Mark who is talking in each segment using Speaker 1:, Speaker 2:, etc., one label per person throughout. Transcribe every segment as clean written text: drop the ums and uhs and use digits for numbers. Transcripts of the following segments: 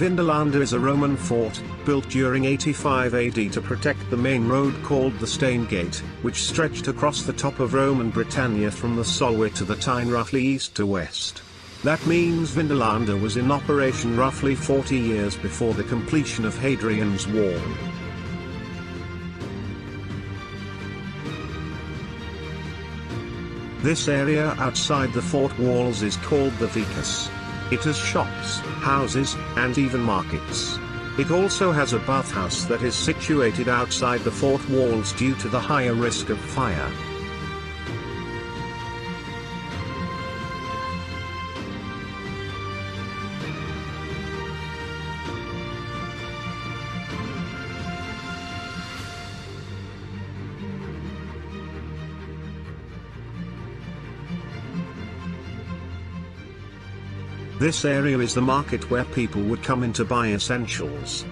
Speaker 1: Vindolanda is a Roman fort, built during 85 AD to protect the main road called the Stane Gate, which stretched across the top of Rome and Britannia from the Solway to the Tyne roughly east to west. That means Vindolanda was in operation roughly 40 years before the completion of Hadrian's Wall. This area outside the fort walls is called the Vicus. It has shops, houses, and even markets. It also has a bathhouse that is situated outside the fort walls due to the higher risk of fire. This area is the market where people would come in to buy essentials.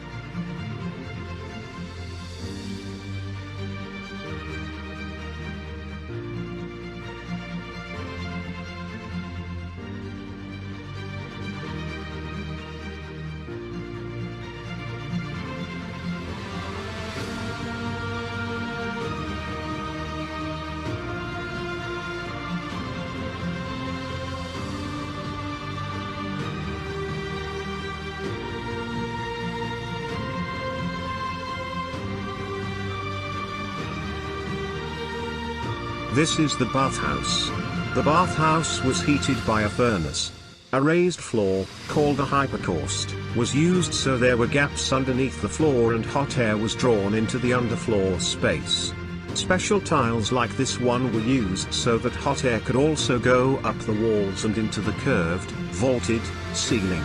Speaker 1: This is the bathhouse. The bathhouse was heated by a furnace. A raised floor, called a hypocaust, was used so there were gaps underneath the floor and hot air was drawn into the underfloor space. Special tiles like this one were used so that hot air could also go up the walls and into the curved, vaulted, ceiling.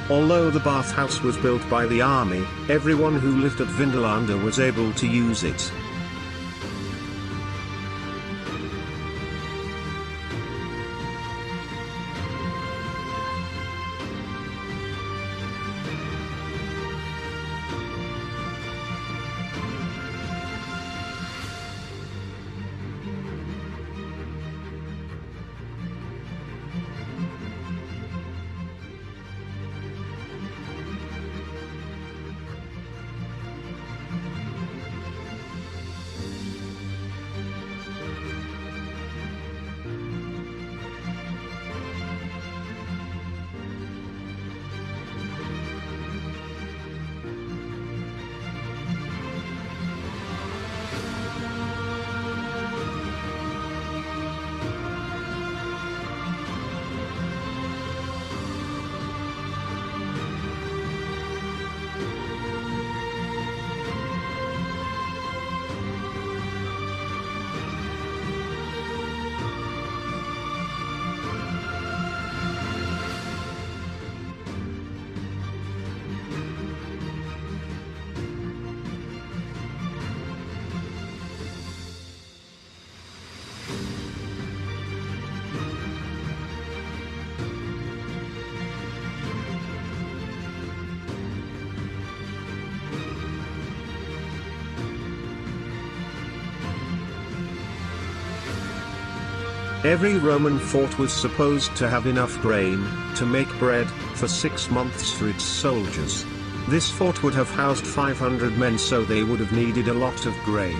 Speaker 1: Although the bathhouse was built by the army, everyone who lived at Vindolanda was able to use it. Every Roman fort was supposed to have enough grain to make bread for 6 months for its soldiers. This fort would have housed 500 men, so they would have needed a lot of grain.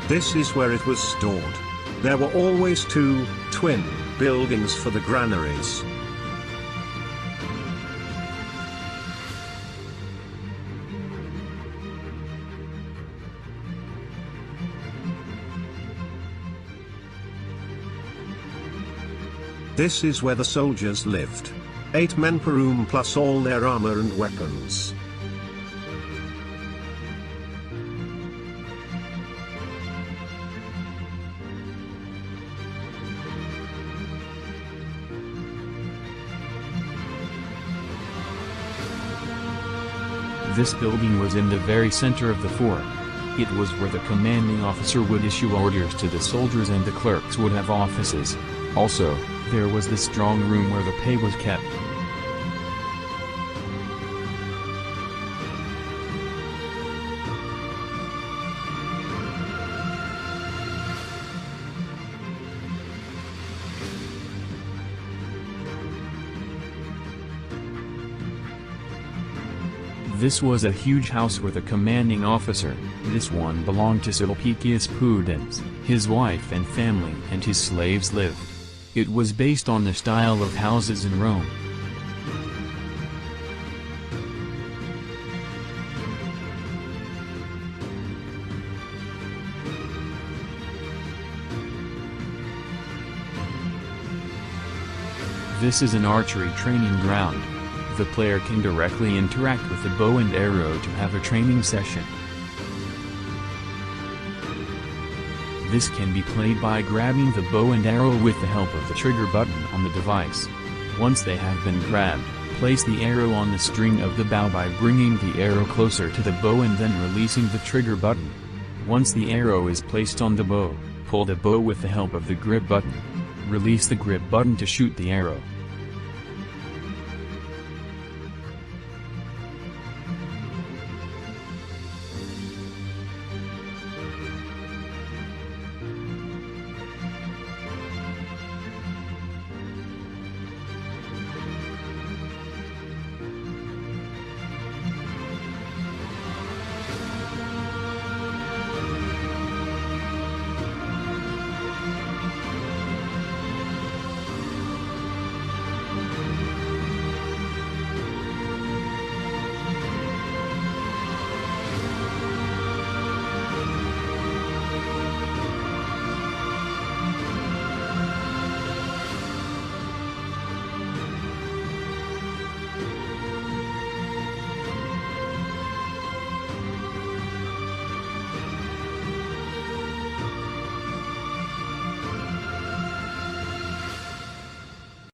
Speaker 1: This is where it was stored. There were always two twin buildings for the granaries. This is where the soldiers lived. 8 men per room plus all their armor and weapons.
Speaker 2: This building was in the very center of the fort. It was where the commanding officer would issue orders to the soldiers and the clerks would have offices. Also, there was the strong room where the pay was kept. This was a huge house with a commanding officer. This one belonged to Sulpicius Pudens. His wife and family and his slaves lived. It was based on the style of houses in Rome. This is an archery training ground. The player can directly interact with the bow and arrow to have a training session. This can be played by grabbing the bow and arrow with the help of the trigger button on the device. Once they have been grabbed, place the arrow on the string of the bow by bringing the arrow closer to the bow and then releasing the trigger button. Once the arrow is placed on the bow, pull the bow with the help of the grip button. Release the grip button to shoot the arrow.